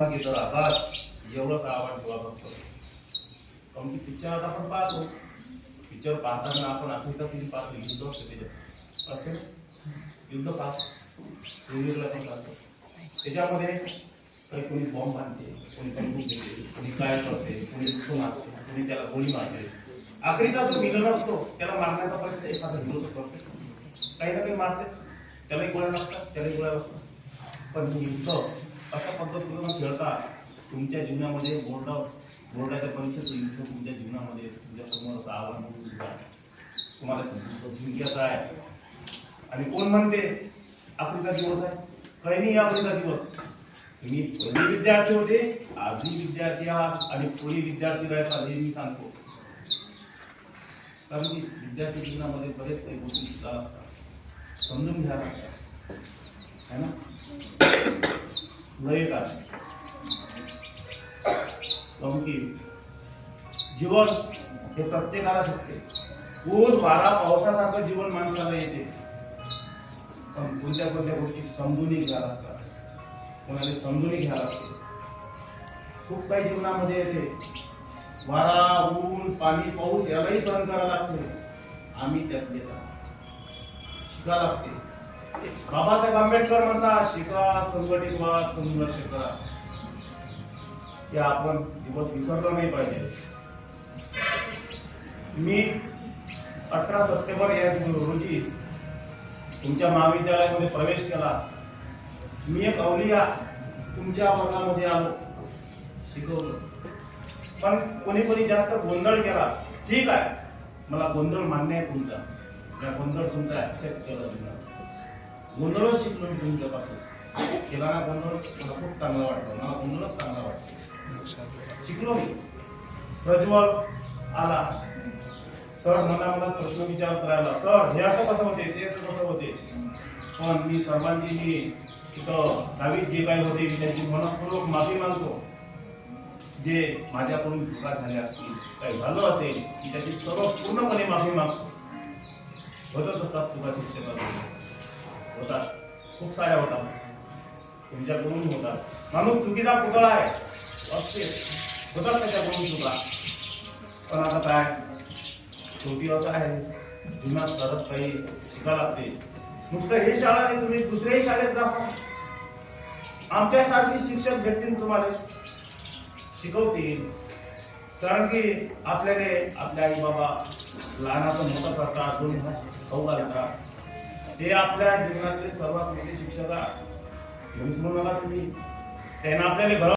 तर आवाज एवढं का आवाज गोळा करतो. कारण की पिक्चरात आपण पाहतो, पिक्चर पाहताना आपण आफ्रिका सीन पाहतो, युद्ध असते त्याच्यात असते युद्ध पाहतो, टीव्हीला पण पाहतो. त्याच्यामध्ये काही कोणी बॉम्ब बांधते, कोणी बंदूक देते, कोणी काय करते, कोणी दुःख मारते, कोणी त्याला गोळी मारते. आखरीचा जो विलन असतो त्याला मारण्याचा प्रयत्न एखादा हिरो तो करते, काही ना काही मारते, त्यालाही गोळ्या लागतात, त्यालाही गोळ्या लागतात. पण युद्ध अशा पद्धतीनं खेळता तुमच्या जीवनामध्ये बोर्डाच्या परीक्षेचं युद्ध तुमच्या जीवनामध्ये तुमच्या समोर असं आव्हान म्हणून तुम्हाला जिंकायचं आहे. आणि कोण म्हणते आफ्रिका दिवस आहे? काही नाही आफ्रिका दिवस. तुम्ही पहिले विद्यार्थी होते, आजही विद्यार्थी आहात आणि पुढे विद्यार्थी राहायचा हे मी सांगतो. कारण की विद्यार्थी जीवनामध्ये बरेच काही गोष्टी समजून घ्यायला लागतात, है ना? लय काय की जीवन हे प्रत्येकाला शकते. ऊन वारा पावसासारखं जीवन माणसाला येते, पण कोणत्या कोणत्या गोष्टी समजूनही घ्यायला लागतात, कोणाला समजूनही घ्यायला लागते. खूप काही जीवनामध्ये येते, वारा ऊन पाणी पाऊस यालाही सहन करायला लागते. आम्ही त्यातले शिकायला लागते. बाबासाहेब आंबेडकर म्हणतात, शिका, संघटित व्हा, संघर्ष करा. हे आपण दिवस विसरलो नाही पाहिजे. मी 18 सप्टेंबर या रोजी तुमच्या महाविद्यालयामध्ये प्रवेश केला. मी एक अवलिया तुमच्या वर्गामध्ये आलो, शिकवलं. पण कोणी जास्त गोंधळ केला, ठीक आहे, मला गोंधळ मान्य आहे तुमचा, त्या गोंधळ तुमचा ऍक्सेप्ट केला. गोंधळच शिकलो मी तुमच्यापासून. केला ना गोंधळ, मला खूप चांगला वाटलं, मला गोंधळच चांगला वाटलं. शिकलो मी. प्रज्वल आला, सर मला प्रश्न विचारत राहिला, सर हे असं कसं होते, ते कसं होते. पण मी सर्वांची जी तिथं दहावीत जे काही होते मी त्यांची मनपूर्वक माफी मागतो. जे माझ्याकडून चुका झाल्या असतील, काही झालं असेल की त्याची सर्व पूर्णपणे माफी मागतो. होतच असतात चुका, शिक्षकांकडून होतात, खूप साऱ्या होतात, तुमच्याकडून होतात. माणूस चुकीचा पुतळा आहे, असते होतात त्याच्याकडून चुका. पण आता काय, शेवटी असं आहे, जीवनात तरच काही शिकायला लागते. नुसतं हे शाळा नाही, तुम्ही दुसऱ्याही शाळेत जा, आमच्यासारखी शिक्षक भेटतील तुम्हाला, शिकवतील. कारण की आपल्याला आपल्या आई बाबा लहानाचं मोठं करतात, दोन खाऊ घालतात, ते आपल्या जीवनातले सर्वात मोठे शिक्षक आहे. म्हणून नका तुम्ही त्यांना आपल्याला